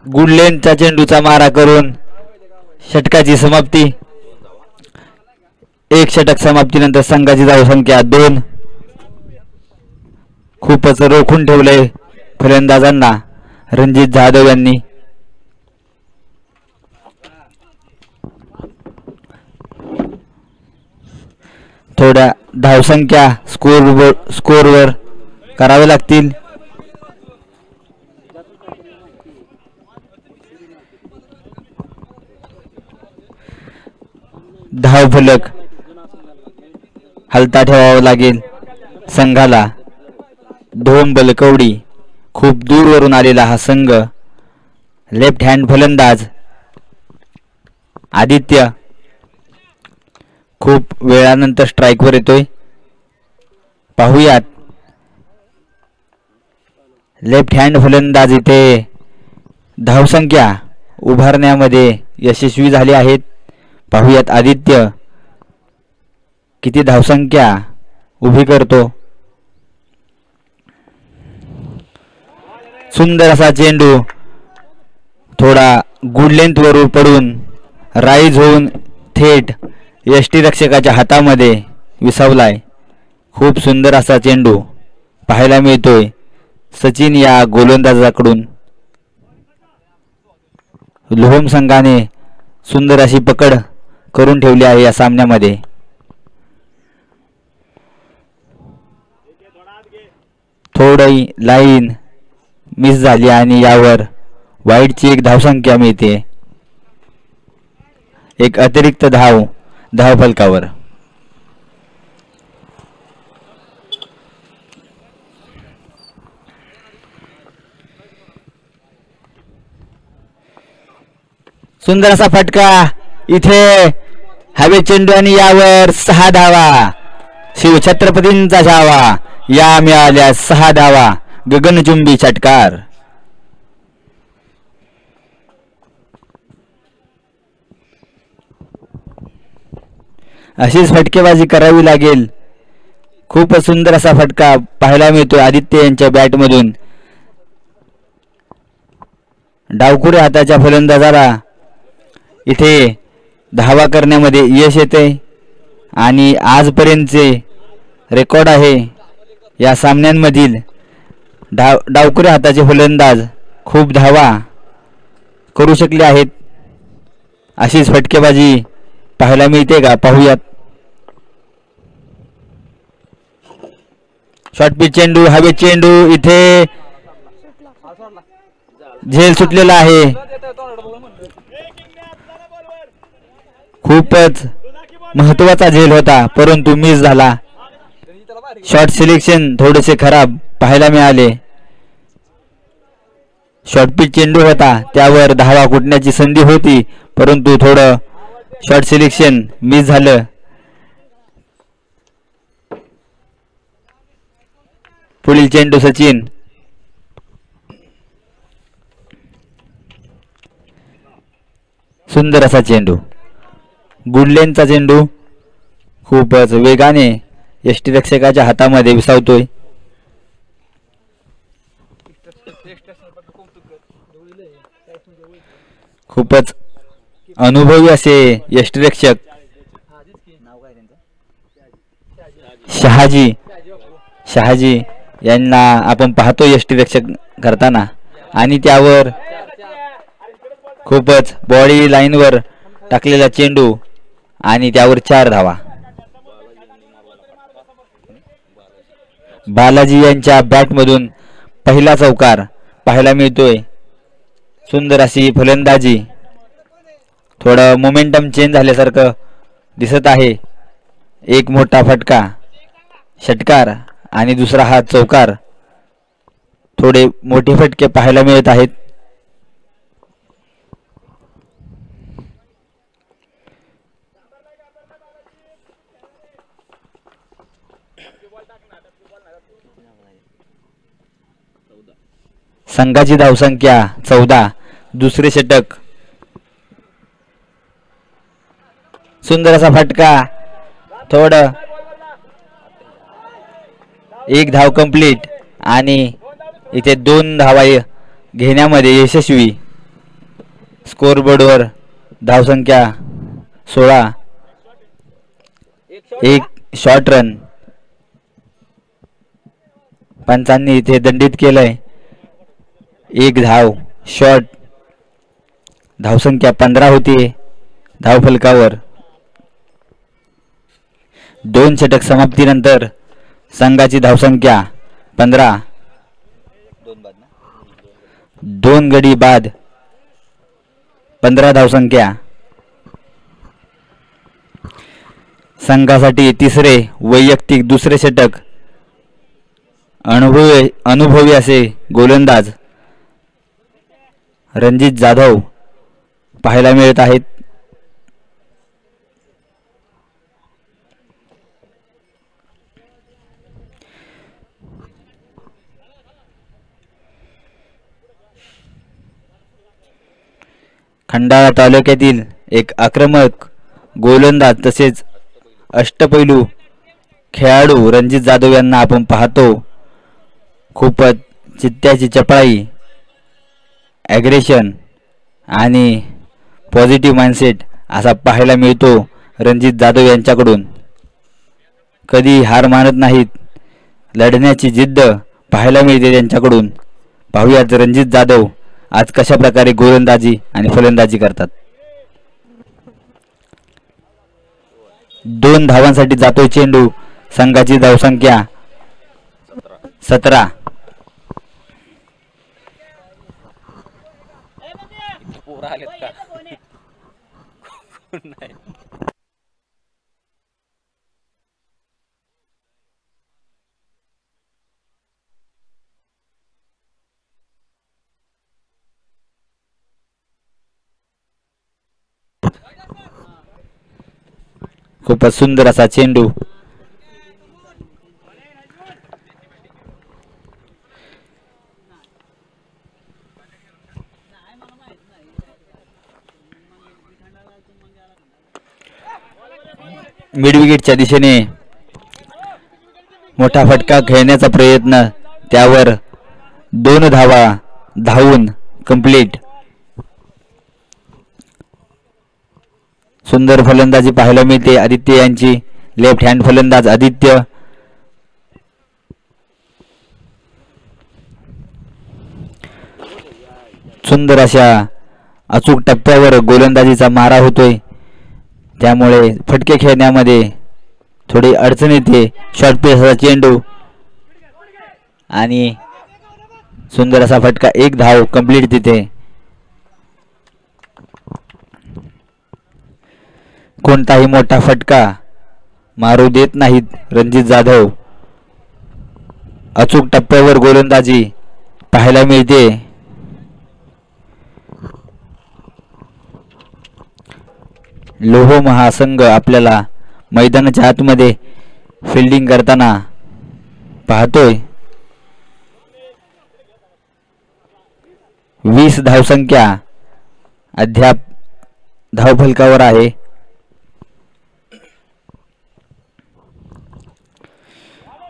गुडलेनच्या चेंडूचा मारा करून षटकाची समाप्ती. एक षटक समाप्तीनंतर संघाची धावसंख्या 2. खूपच रोखून ठेवले फलंदाजांना रणजित जाधव यांनी. थोड्या धावसंख्या स्कोरवर करावे लागतील. धावफलक हलता ठेवावा लागेल संघाला. 2 बलकवडी. खूप दूरवरून आलेला हा संघ. लेफ्ट हँड फलंदाज आदित्य खूप वेळानंतर स्ट्राईकवर येतोय. पाहूयात लेफ्ट हँड फलंदाज इथे धावसंख्या उभारण्यामध्ये यशस्वी झाले आहेत. पाहूयात आदित्य किती धावसंख्या उभी करतो. सुंदर असा चेंडू थोडा गुड लेंथ वरून पडून राईज होऊन थेट यष्टीरक्षकाच्या हातामध्ये विसावलाय. खूप सुंदर असा चेंडू पाहायला मिळतोय सचिन या गोलंदाजाकडून. लोहम संघाने सुंदर अशी पकड करून ठेवली आहे या सामन्यामध्ये. थोडी लाईन मिस झाली आणि यावर वाईडची एक धावसंख्या मिळते. एक अतिरिक्त धावफलकावर. सुंदर असा फटका इथे हवे चेंडू आणि यावर 6 धावा. शिवछत्रपतींचा छावा. या मिळाल्या 6 धावा. गगनचुंबी षटकार. अशीच फटकेबाजी करावी लागेल. खूप सुंदर असा फटका पाहायला मिळतोय आदित्य यांच्या बॅटमधून. डावखुऱ्या हाताच्या फलंदाजाला इथे धावा करण्यामध्ये यश येते आणि आजपर्यंतचे रेकॉर्ड आहे या सामन्यांमधील डावखुऱ्या हाताचे फलंदाज खूप धावा करू शकले आहेत. अशीच फटकेबाजी पाहायला मिळते का पाहूयात. शॉर्ट पिच चेंडू हवे चेंडू इथे झेल सुटलेला आहे. खूपच महत्वाचा झेल होता परंतु मिस झाला. शॉर्ट सिलेक्शन थोडेसे खराब पाहायला मिळाले. शॉर्ट पिच चेंडू होता त्यावर धावा कुटण्याची संधी होती परंतु थोडं शॉर्ट सिलेक्शन मिस झालं. पुढील चेंडू सचिन. सुंदर असा चेंडू. गुडलेनचा चेंडू खूपच वेगाने यष्टीरक्षकाच्या हातामध्ये विसावतोय. खूपच अनुभवी असे यष्टीरक्षक शहाजी यांना आपण पाहतो यष्टीरक्षक करताना आणि त्यावर खूपच बॉडी लाईनवर टाकलेला चेंडू आणि त्यावर 4 धावा. बालाजी यांच्या बॅटमधून पहिला चौकार पाहायला मिळतोय. सुंदर अशी फलंदाजी. थोडं मोमेंटम चेंज झाल्यासारखं दिसत आहे. एक मोठा फटका षटकार आणि दुसरा हा चौकार. थोडे मोठे फटके पाहायला मिळत आहेत. संघाची धावसंख्या 14. दुसरे षटक. सुंदर असा फटका. थोडं एक धाव कंप्लीट आणि इथे 2 धावा घेण्यामध्ये यशस्वी. स्कोअरबोर्डवर धावसंख्या 16, एक शॉर्ट रन. पंचांनी इथे दंडित केलंय. एक धाव शॉर्ट. धावसंख्या 15 होती धावफलकावर. 2 षटक समाप्तीनंतर संघाची धावसंख्या 15. 2 गडी बाद 15 धावसंख्या. संघासाठी तिसरे वैयक्तिक दुसरे षटक. अनुभवी असे गोलंदाज रणजित जाधव पाहायला मिळत आहेत. खंडाळा तालुक्यातील एक आक्रमक गोलंदाज तसेच अष्टपैलू खेळाडू रणजित जाधव यांना आपण पाहतो. खूपच चित्त्याची चपळाई, ॲग्रेशन आणि पॉझिटिव्ह माइंडसेट असा पाहायला मिळतो रणजित जाधव यांच्याकडून. कधी हार मानत नाहीत. लढण्याची जिद्द पाहायला मिळते त्यांच्याकडून. पाहूयात रणजित जाधव आज कशा प्रकारे गोलंदाजी आणि फलंदाजी करतात. 2 धावांसाठी जातोय चेंडू. संघाची धावसंख्या 17. खूपच सुंदर असा चेंडू. मिड विकेटच्या दिशेने मोठा फटका खेळण्याचा प्रयत्न. त्यावर 2 धावा धावून कंप्लीट. सुंदर फलंदाजी पाहायला मिळते आदित्य यांची. लेफ्ट हँड फलंदाज आदित्य. सुंदर अशा अचूक टप्प्यावर गोलंदाजीचा मारा होतोय. त्यामुळे फटके खेळण्यामध्ये थोडी अडचण येते. शॉर्ट पेसचा चेंडू आणि सुंदर असा फटका. 1 धाव कंप्लीट तिथे. कोणताही मोठा फटका मारू देत नाहीत रणजित जाधव. अचूक टप्प्यावर गोलंदाजी पाहायला मिळते. लोह महासंघ आपल्याला मैदानाच्या आतमध्ये फिल्डिंग करताना पाहतोय. 20 धावसंख्या अद्याप धावफलकावर आहे.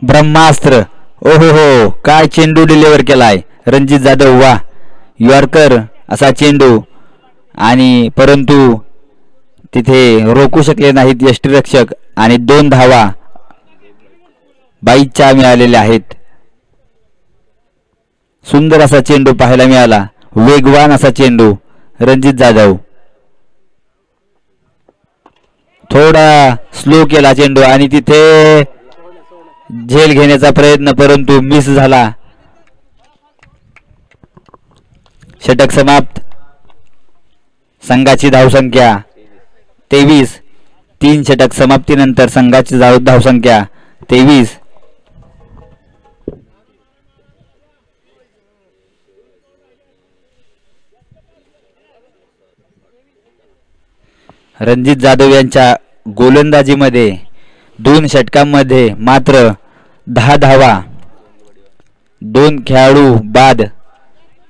ब्रह्मास्त्र. ओहो हो, काय चेंडू डिलिव्हर केलाय रणजित जाधव. वा, यॉर्कर असा चेंडू. आणि परंतु तिथे रोखू शकले नाहीत यष्टिरक्षक. आणि 2 धावा 22च्या मिळालेल्या आहेत. सुंदर असा चेंडू पाहायला मिळाला. वेगवान असा चेंडू रणजित जाधव. थोडा स्लो केला चेंडू आणि तिथे झेल घेण्याचा प्रयत्न परंतु मिस झाला. षटक समाप्त. संघाची धावसंख्या 23. 3 षटक समाप्तीनंतर संघाची धावसंख्या 23. रणजित जाधव यांच्या गोलंदाजीमध्ये 2 षटकांमध्ये मात्र 10 धावा. 2 खेळाडू बाद.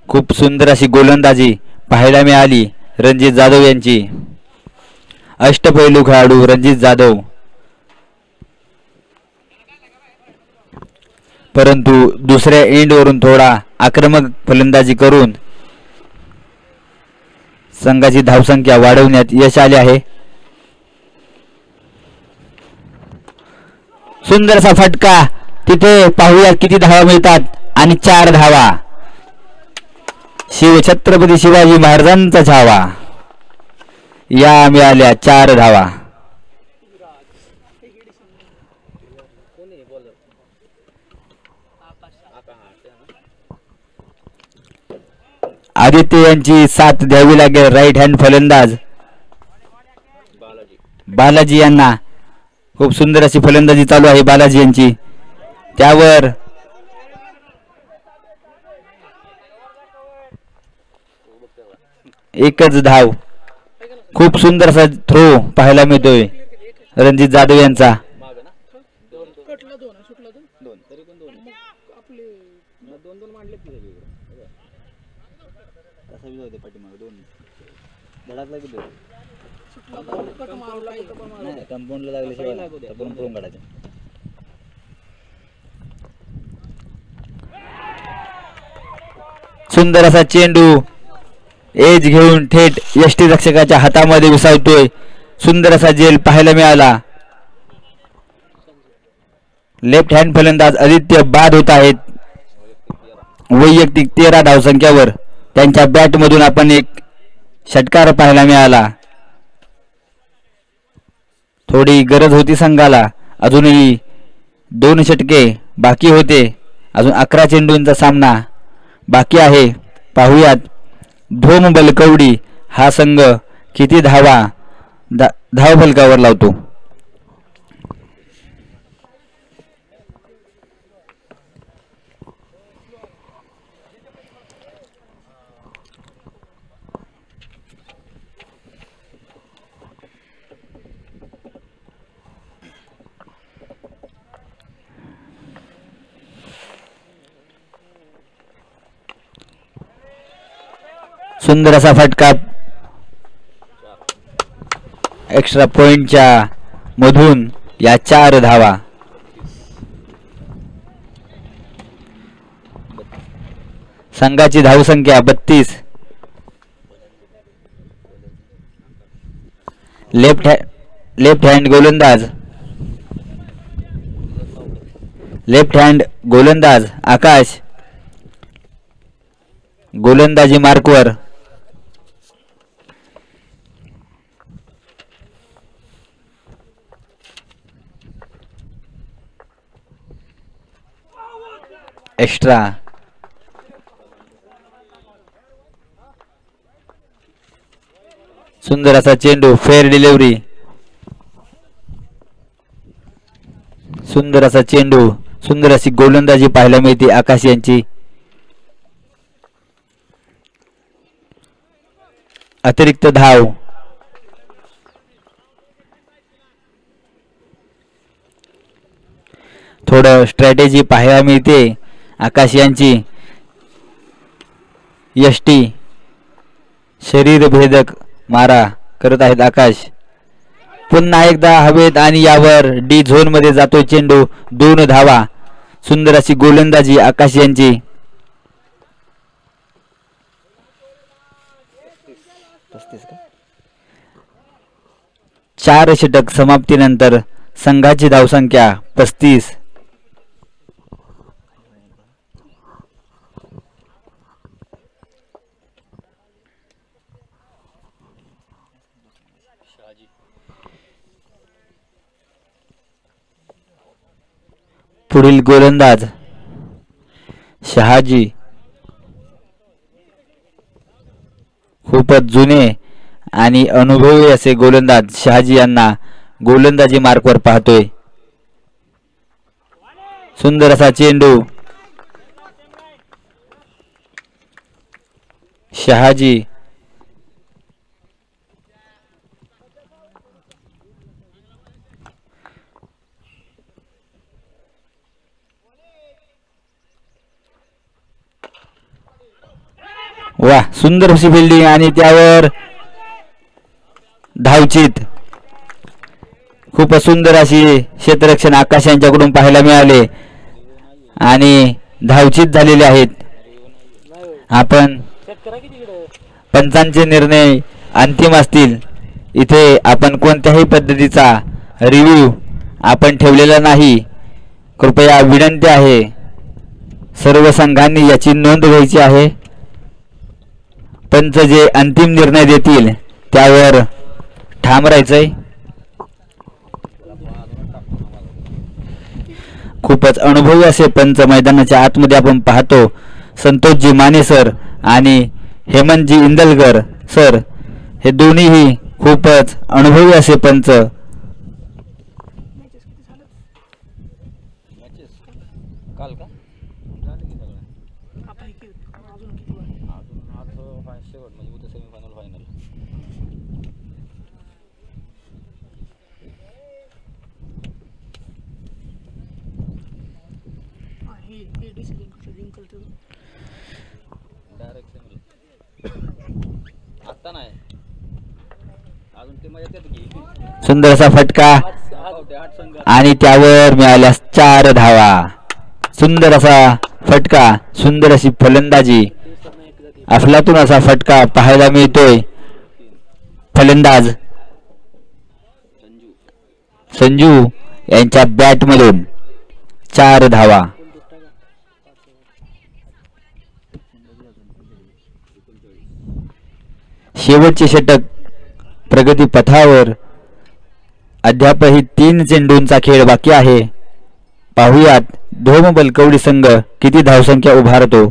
खूप सुंदर अशी गोलंदाजी पाहायला मिळाली रणजित जाधव यांची. अष्टपैलू खेळाडू रणजित जाधव. परंतु दुसऱ्या एंडवरून थोडा आक्रमक फलंदाजी करून संघाची धावसंख्या वाढवण्यात यश आले आहे. सुंदरसा फटका, तिथे पाहूया किती धावा मिळतात आणि 4 धावा. छत्रपती शिवाजी महाराजांचा छावा. या मिळाल्या 4 धावा. आदित्य यांची साथ द्यावी लागेल. राईट हँड फलंदाज बालाजी यांना. खूप सुंदर अशी फलंदाजी चालू आहे बालाजी यांची. त्यावर एकच धाव. खूप सुंदर असा थ्रो पाहायला मिळतोय रणजित जाधव यांचा. सुंदर असा चेंडू एज घेऊन थेट यष्टी रक्षकाच्या हातामध्ये विसावतोय. सुंदर असा जेल पाहायला मिळाला. लेफ्ट हँड फलंदाज आदित्य बाद होत आहेत. वैयक्तिक 13 धावसंख्यावर त्यांच्या बॅट मधून आपण एक षटकार पाहायला मिळाला. थोडी गरज होती संघाला. अजूनही 2 षटके बाकी होते. अजून 11 चेंडूंचा सामना बाकी आहे. पाहूयात धोम बलकवडी हा संघ किती धावा धाव फलकावर लावतो. सुंदर असा फटका एक्स्ट्रा पॉइंटच्या मधून या 4 धावा. संघाची धावसंख्या 32. लेफ्ट हँड गोलंदाज आकाश गोलंदाजी मार्कवर. एक्स्ट्रा. सुंदर असा चेंडू फेअर डिलिव्हरी. सुंदर असा चेंडू. सुंदर अशी गोलंदाजी पाहायला मिळते आकाश यांची. अतिरिक्त धाव. थोडं स्ट्रॅटेजी पाहायला मिळते आकाश यांची. यष्टी शरीरभेदक मारा करत आहेत आकाश. पुन्हा एकदा हवेत आणि यावर डी झोन मध्ये जातो चेंडू. 2 धावा. सुंदर अशी गोलंदाजी आकाश यांची. चार षटक समाप्तीनंतर संघाची धावसंख्या 35. पुढील गोलंदाज शहाजी. खूपच जुने आणि अनुभवी असे गोलंदाज शहाजी यांना गोलंदाजी मार्कवर पाहतोय. सुंदर असा चेंडू. शहाजी वा सुंदर अशी फिल्डिंग आणि त्यावर धावचीत. खूप सुंदर अशी क्षेत्ररक्षण आकाश यांच्याकडून पाहायला मिळाले आणि धावचीत झालेले आहेत. आपण पंचांचे निर्णय अंतिम असतील. इथे आपण कोणत्याही पद्धतीचा रिव्ह्यू आपण ठेवलेला नाही. कृपया विनंती आहे, सर्व संघांनी याची नोंद घ्यायची आहे. पंच जे अंतिम निर्णय देतील त्यावर ठाम राहायचंय. खूपच अनुभवी असे पंच मैदानाच्या आतमध्ये आपण पाहतो. संतोषजी माने सर आणि हेमंतजी इंदलकर सर हे दोन्हीही खूपच अनुभवी असे पंच. सुंदर असा फटका आणि त्यावर मिळाल्या 4 धावा. सुंदर असा फटका, सुंदर अशी फलंदाजी, अफलातून असा फटका पाहायला मिळतोय. फलंदाज संजू यांच्या बॅटमधून 4 धावा. शेवटचे षटक प्रगती पथावर. अद्यापही 3 चेंडूंचा खेळ बाकी आहे. पाहुयात धोम बलकवडी संघ किती धावसंख्या उभारतो.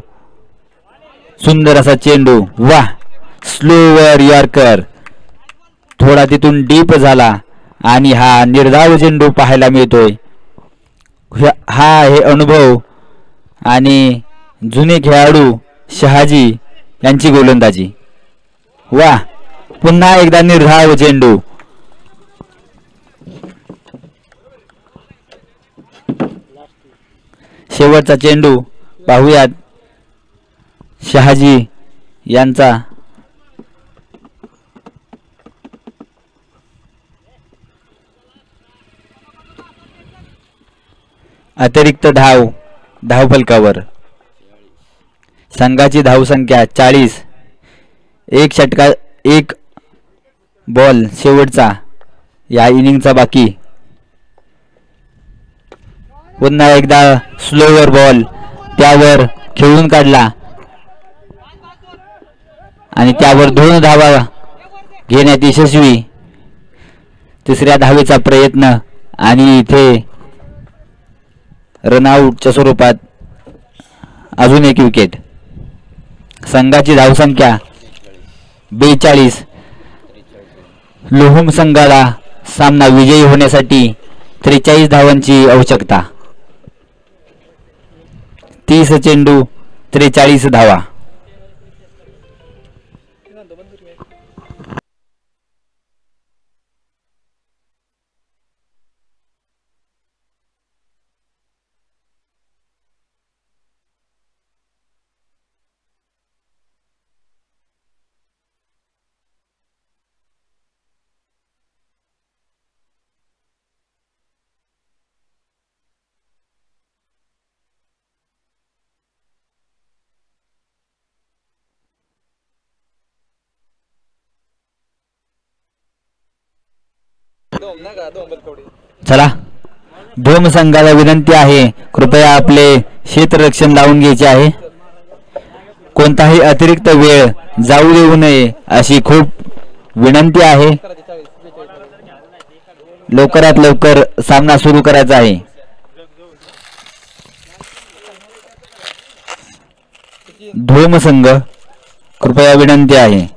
सुंदर असा चेंडू, वाह, स्लोवर यॉर्कर, थोडा तिथून डीप झाला आणि हा निर्धाव चेंडू पाहायला मिळतोय. हा आहे अनुभव आणि जुने खेळाडू शहाजी यांची गोलंदाजी. वाह, पुन्हा एकदा निर्धाव चेंडू. शेवटचा चेंडू पाहूयात शहाजी यांचा. अतिरिक्त धावफलकावर. संघाची धावसंख्या 40. एक षटका, एक बॉल शेवटचा या इनिंगचा बाकी. पुन्हा एकदा स्लोवर बॉल, त्यावर खेळून काढला आणि त्यावर 2 धावा घेण्यात यशस्वी. तिसऱ्या धावेचा प्रयत्न आणि इथे रनआउटच्या स्वरूपात अजून एक विकेट. संघाची धावसंख्या 42. लोहम संघाला सामना विजयी होण्यासाठी 43 धावांची आवश्यकता. 30 चेंडू 43 धावा. चला, धोम संघाला विनंती आहे, कृपया आपले क्षेत्ररक्षण लावून घ्यायचे आहे. कोणताही अतिरिक्त वेळ जाऊ देऊ नये अशी खूप विनंती आहे. लवकरात लवकर सामना सुरू करायचा आहे. धोम संघ, कृपया विनंती आहे.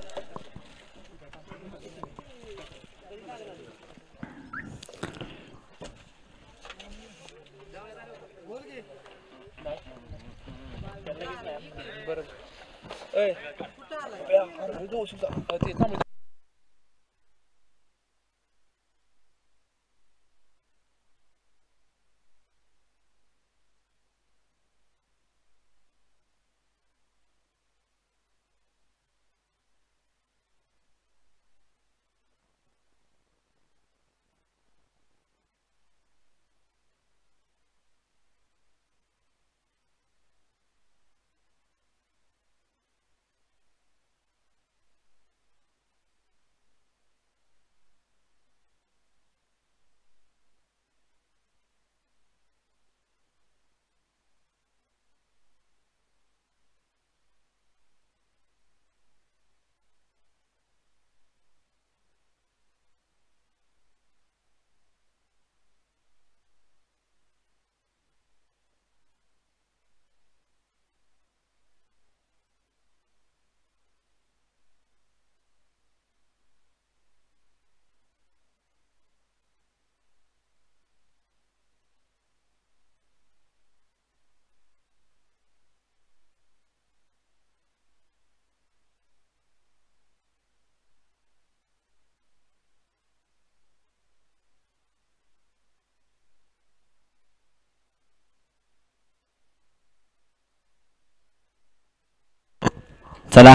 चला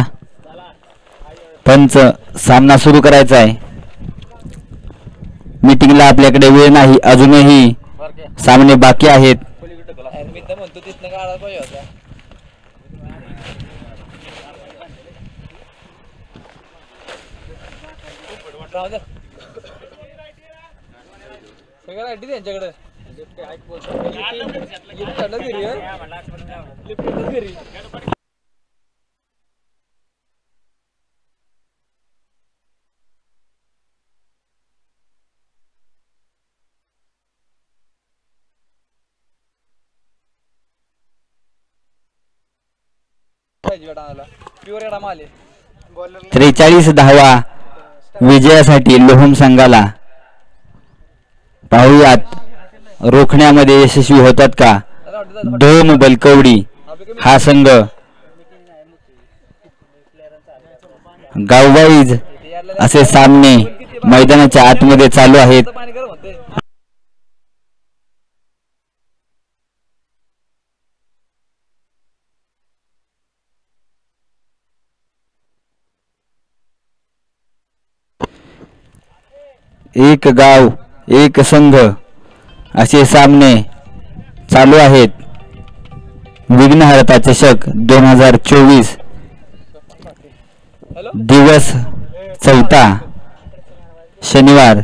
पंच सामना सुरू करायचा आहे. मीटिंगला आपल्याकडे वेळ नाही, अजूनही सामने बाकी आहेत. त्रेचाळीस धावा विजयासाठी लोहम संघाला. पाहूयात रोखण्यामध्ये यशस्वी होतात का डोम बलकवडी हा संघ. गाववाईज असे सामने मैदानाच्या आतमध्ये चालू आहेत. एक गाव एक संघ असे सामने चालू आहेत. विघ्नहर्ता चषक 2024 दिवस 4 शनिवार.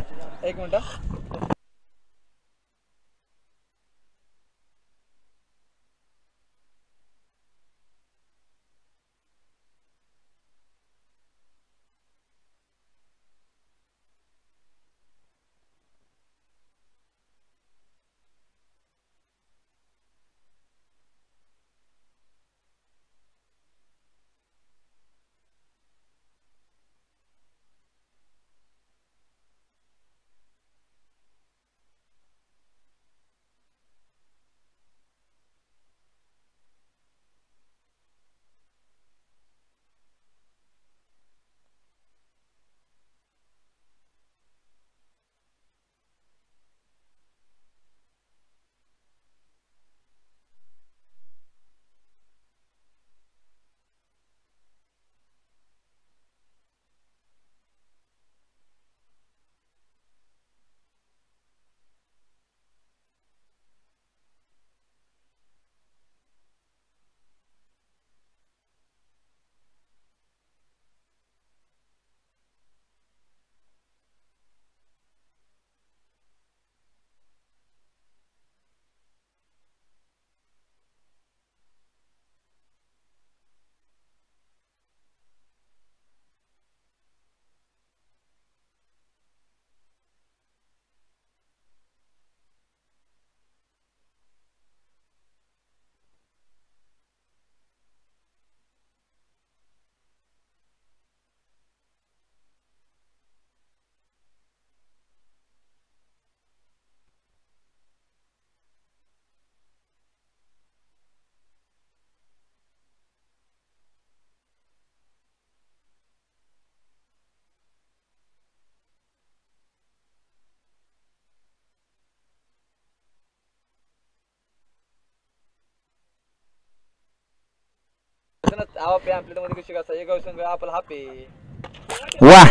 वा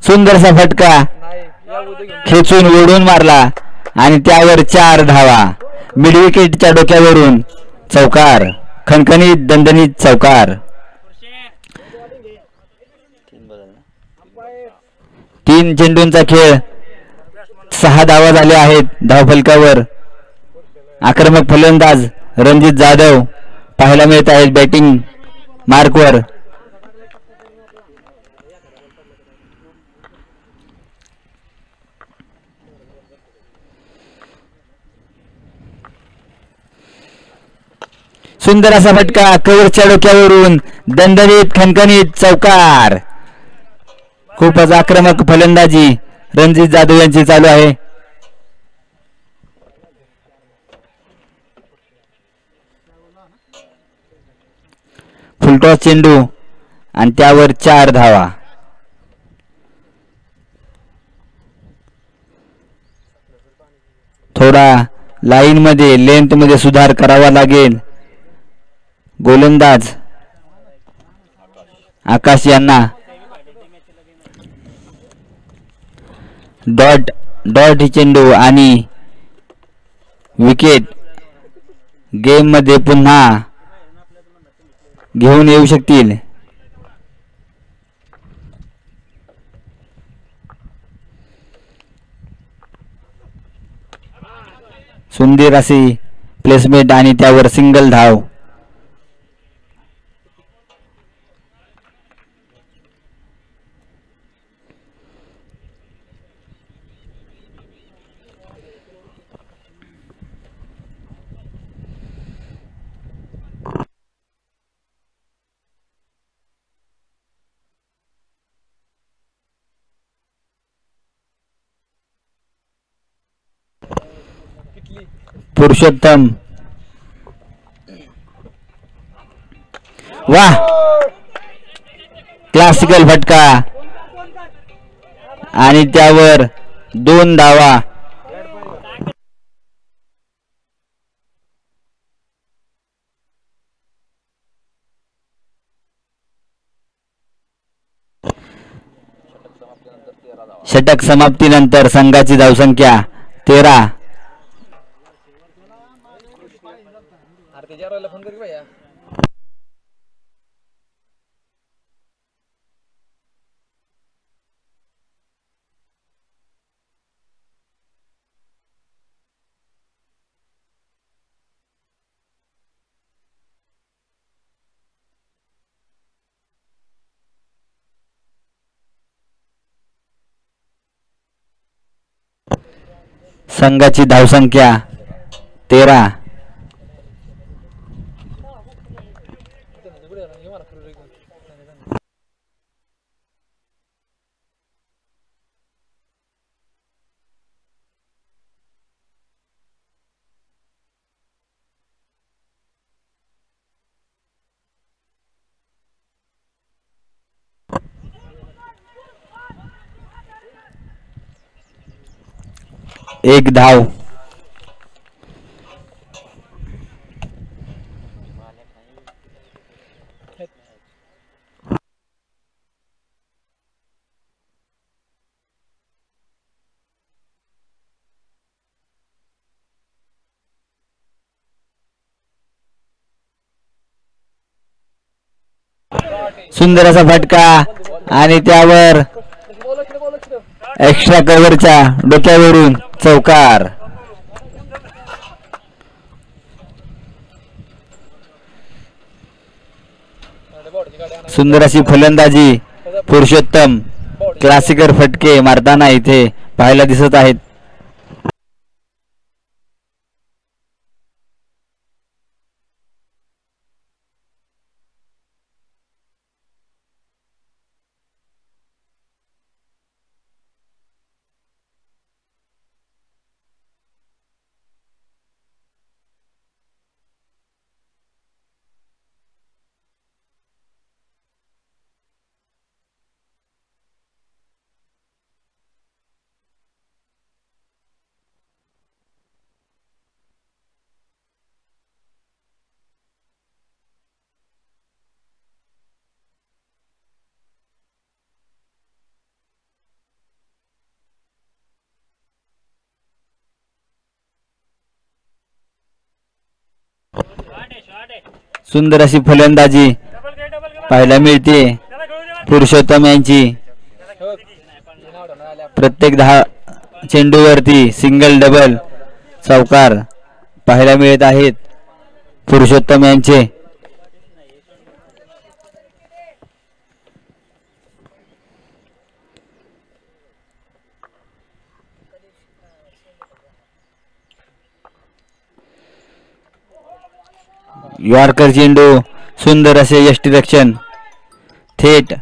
सुंदरसा फटका खेचून ओढून मारला आणि त्यावर 4 धावा. मिड विकेटच्या डोक्यावरून चौकार. खणखणीत दणदणीत चौकार. 3 चेंडूंचा खेळ. 6 धावा झाल्या आहेत धावफलकावर. आक्रमक फलंदाज रणजित जाधव पाहायला मिळत आहेत बॅटिंग मार्कवर. सुंदर असा फटका कव्हरच्या डोक्यावरून दणदणीत खणखणीत चौकार. खूपच आक्रमक फलंदाजी रणजित जाधव यांची चालू आहे. फुलटॉस चेंडू आणि त्यावर 4 धावा. थोडा लाईन मध्ये लेंथ मध्ये सुधार करावा लागेल. गोलंदाज आकाश यांना डॉट डॉट चेंडू आणि विकेट गेम मध्ये पुन्हा घेऊन येऊ शकतील. सुंदर अशी प्लेसमेंट आणि त्यावर सिंगल धाव. पुरुषोत्तम वाह क्लासिकल फटका आणि त्यावर 2 धावा. षटक समाप्तीनंतर संघाची धावसंख्या 13. संघाची धावसंख्या 13. एक धाव. सुंदर असा फटका आणि त्यावर एक्स्ट्रा कव्हरच्या डोक्यावरून चौकार. सुंदर अशी फलंदाजी पुरुषोत्तम क्लासिकर फटके मारताना इथे पाहायला दिसत आहेत. सुंदर अशी फलंदाजी पाहायला मिळते पुरुषोत्तम यांची. प्रत्येक 10 चेंडूवरती सिंगल डबल चौकार पाहायला मिळत आहेत पुरुषोत्तम यांचे. यॉर्कर चेंडू सुंदर असे यष्टीरक्षण थेट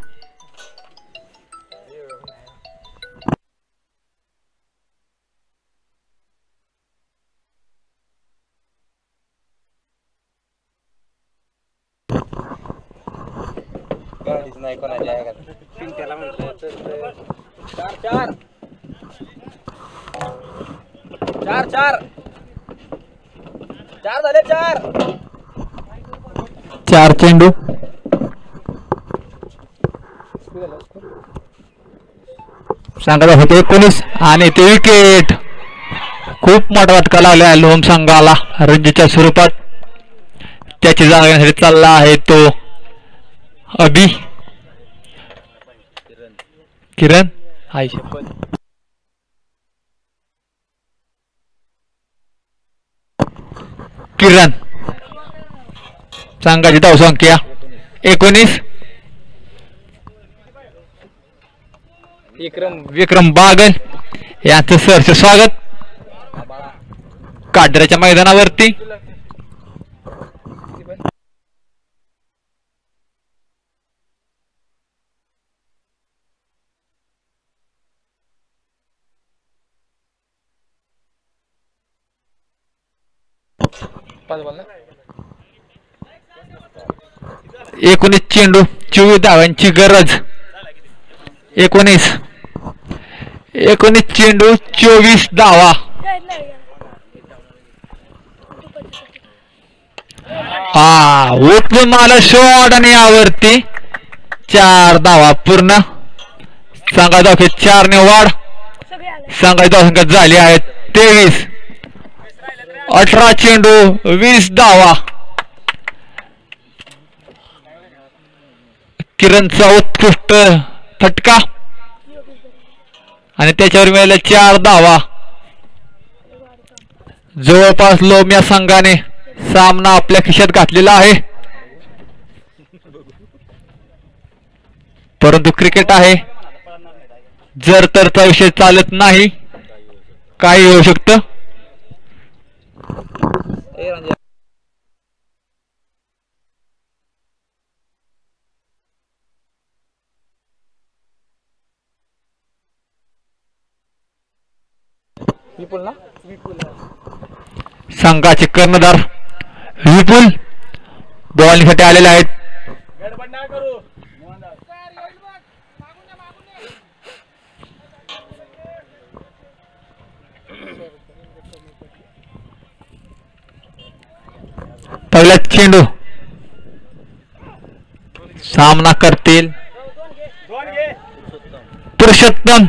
चार चेंडू संघाचा होते 19 आणि ते विकेट. खूप मोठा फटका लागला लोहम संघाला रणजीच्या स्वरूपात. त्याची जागा घेण्यासाठी चालला आहे तो अभि किरण. हाय किरण. संघाची धावसंख्या 19. विक्रम बागल यांचं सहर्ष स्वागत काढऱ्याच्या मैदानावरती. एकोणीस चेंडू 24 धावांची गरज. 19 चेंडू 24 धावा. हा उठून मला शॉट आणि यावरती 4 धावा पूर्ण. संघाची धावसंख्या 4 ने वाढ. संघाची धावसंख्या झाली आहे 23. 18 चेंडू 20 धावा. किरणचा उत्कृष्ट फटका आणि त्याच्यावर मिळाल्या 4 धावा. जवळपास लोम या संघाने सामना आपल्या खिशात घातलेला आहे, परंतु क्रिकेट आहे, जर तरचा विषय चालत नाही, काही होऊ शकतं. संघाचे कर्णधार विपुल बॉलिंगसाठी आलेले आहेत. पहिला चेंडू सामना करतील पुरुषोत्तम.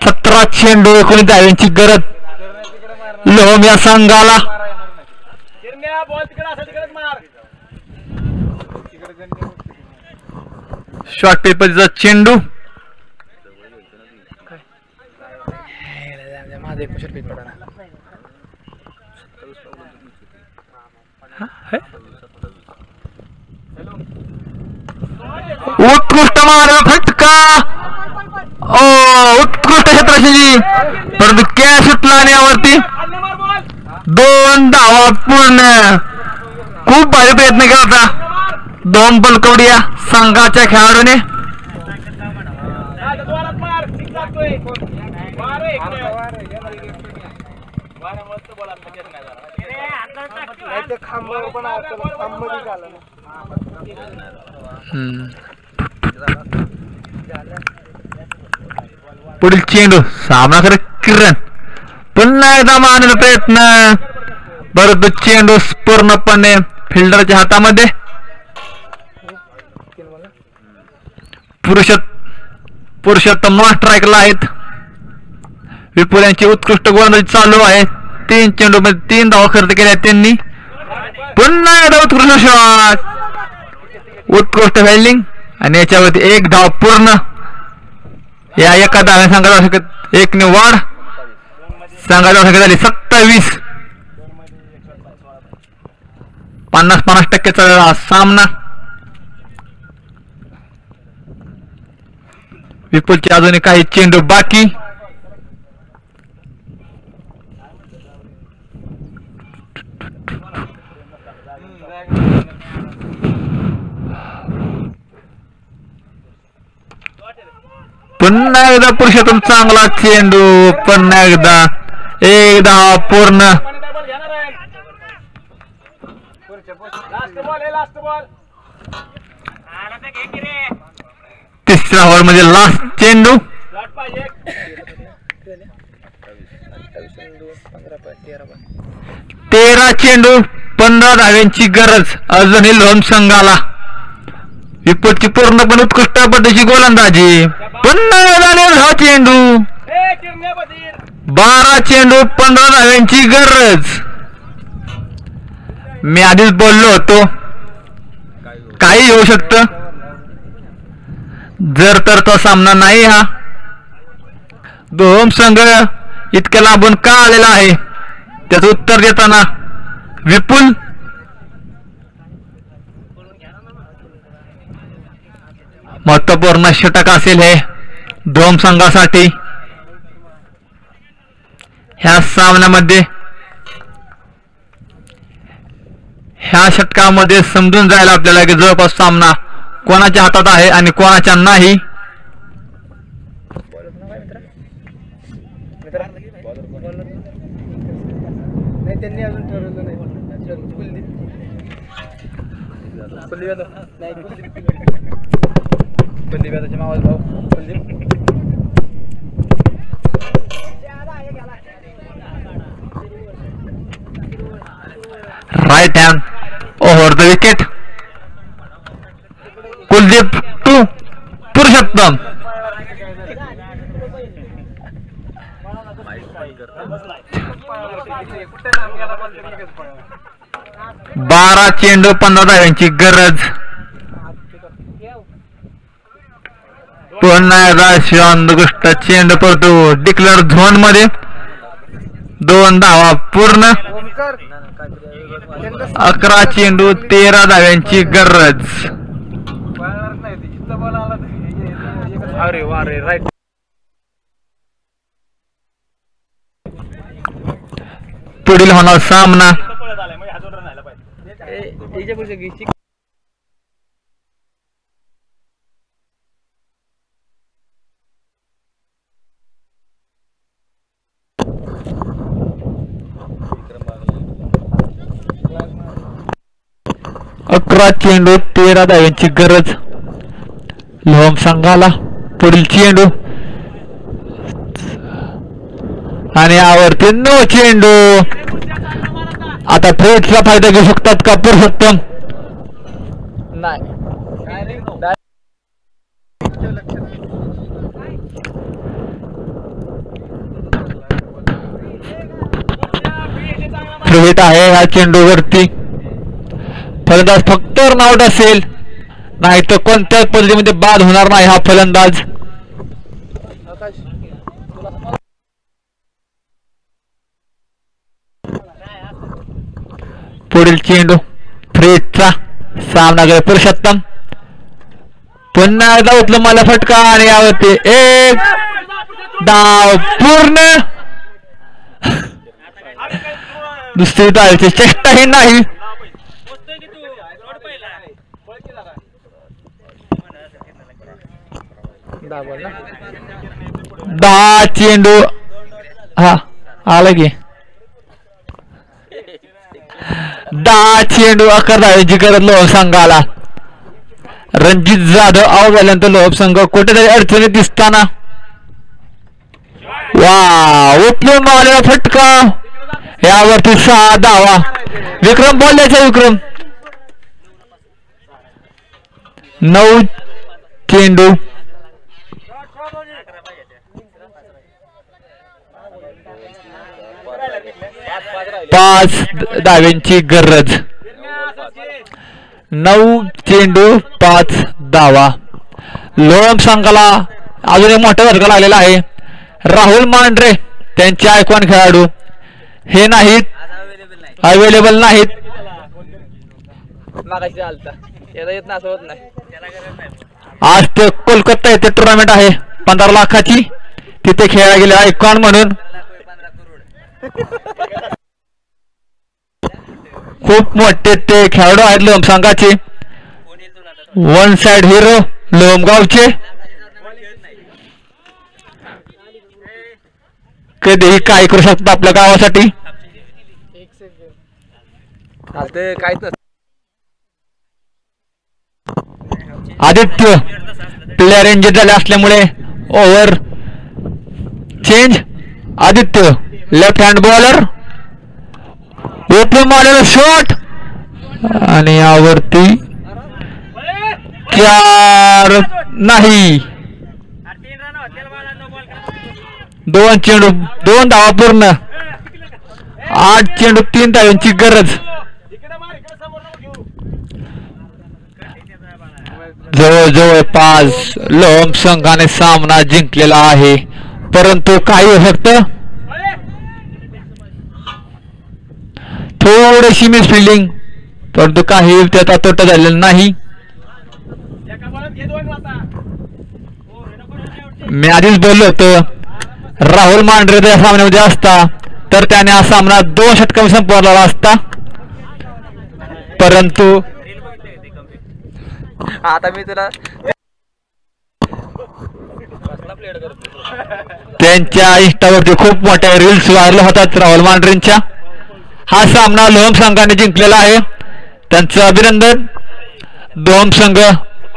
17 चेंडू 19 धावांची गरज लोहम या संघाला. शॉर्ट पेपरचा चेंडू उत्कृष्ट मारा फटका. उत्कृष्ट क्षेत्रक्षी, परंतु कॅच सुटला आणि यावरती 2 धावा पूर्ण. खूप भारी प्रयत्न केला होता 2 बलकवड्या संघाच्या खेळाडूने. पुढील चेंडू सामना करत किरण. पुन्हा एकदा मारण्याचा प्रयत्न, परंतु चेंडू पूर्णपणे फिल्डरच्या हातामध्ये. पुरुषोत्तम स्ट्राईकला आहेत. विपुल यांची उत्कृष्ट गोलंदाजी चालू आहे. 3 चेंडू मध्ये 3 धावा खर्च केल्या त्यांनी. पुन्हा एकदा उत्कृष्ट शॉट, उत्कृष्ट फिल्डिंग आणि याच्यावरती 1 धाव पूर्ण. या एका धाव्याने संघाची 1 ने वाढ. संघाची संख्या झाली 27. 50-50% चाललेला हा सामना. विपुलचे अजूनही काही चेंडू बाकी. पुन्हा एकदा पुरुषोत्तम चांगला चेंडू. पुन्हा एकदा 1 धाव पूर्ण. तिसऱ्या ओव्हर मध्ये लास्ट चेंडू. 13 चेंडू 15 धाव्यांची गरज अजूनही लोहम संघाला. विपुलची पूर्णपणे उत्कृष्ट पद्धतीची गोलंदाजी, पुन्हा हा चेंडू 12 चेंडू 15 धाव्यांची गरज. मी आधीच बोललो होतो काही होऊ शकतं जर तर तो सामना नाही. हा दोन संघ इतक्या लांबून का आलेला आहे त्याचं उत्तर देताना विपुल महत्वपूर्ण षटक असेल हे दोन संघासाठी. ह्या सामन्यामध्ये ह्या षटकामध्ये समजून जायला आपल्याला की जवळपास सामना कोणाच्या हातात आहे आणि कोणाच्या नाही. Right hand over the wicket. Kuldeep to Purushottam. बारा चेंडू 15 धाव्यांची गरज. पुन्हा गोष्ट चेंडू पडतो डिक्लेअर झोन मध्ये. 2 धावा पूर्ण. 11 चेंडू 13 धाव्यांची गरज. पुढील होणार सामना अकरा चेंडू 13 धाव्यांची गरज लोहम संघाला. पुढील चेंडू आणि यावरती 9 चेंडू. आता थ्रेडचा फायदा घेऊ शकतात का पुरुषोत्तम? थ्रेट आहे ह्या चेंडूवरती. फलंदाज फक्त रनआउट असेल नाही तर कोणत्याच पद्धतीमध्ये बाद होणार नाही हा फलंदाज. पुढील चेंडू थ्रेटचा सामना करे पुरुषोत्तम. पुन्हा एकदा उचलून मला फटका आणि यावरती 1 डाव पूर्ण. दुसरी धावेची चेष्टाही नाही. 10 चेंडू हा आला की 10 चेंडू 11 धावेची गरज लोह संघाला. रणजित जाधव आऊट झाल्यानंतर लोह संघ कुठेतरी अडचणीत दिसताना. वा उचलून आलेला फटका यावरती 6 धावा. विक्रम बोलल्याचा विक्रम. 9 चेंडू 5 धाव्यांची गरज. 9 चेंडू 5 धावा. लोहम संघाला अजून एक मोठा धक्का लागलेला आहे. राहुल मांढरे त्यांचे आयकॉन खेळाडू हे नाहीत, अवेलेबल नाहीत. आज ते कोलकाता येथे टुर्नामेंट आहे 15 लाखाची. तिथे खेळला गेले आयकॉन म्हणून. खूप मोठे ते खेळाडू आहेत लोहम संघाचे. 1 साइड हिरो लोहमगावचे. कधीही काय करू शकतात आपल्या गावासाठी. आदित्य प्लेअर इंजर्ड झाले असल्यामुळे over change. Aditya left hand bowler. Open मारलेला शॉट आणि यावरती 4 नाही. 2 चेंडू 2 धावा पूर्ण. 8 चेंडू 3 धावांची गरज. जवळजवळ 5 लोहम संघाने सामना जिंकलेला आहे, परंतु काही होऊ शकतं. थोडीशी मिसफिल्डिंग, परंतु काही त्याचा तोटा झालेला नाही. मी आधीच बोललो होतो, राहुल मांढरे या सामन्यामध्ये असता तर त्याने हा सामना 2 षटकांनी संपवला असता, परंतु आता मी तुला त्यांच्या इंस्टावरती खूप मोठ्या रील्स व्हायरल होतात राहुल मांढरेंच्या. हा सामना लोहम संघाने जिंकलेला आहे, त्यांचं अभिनंदन. लोहम संघ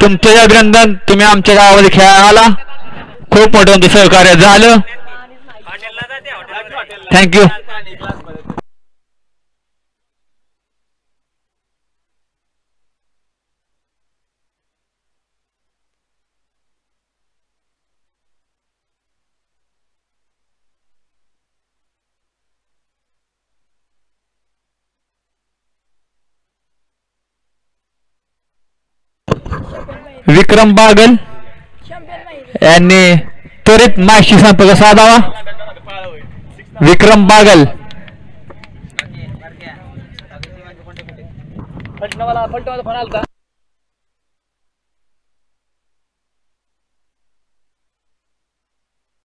तुमचं अभिनंदन, तुम्ही आमच्या गावामध्ये खेळायला आला, खूप मोठं तुमचं सहकार्य झालं. थँक्यू. विक्रम बागल यांनी त्वरित माझ्याशी संपर्क साधावा. विक्रम बागल.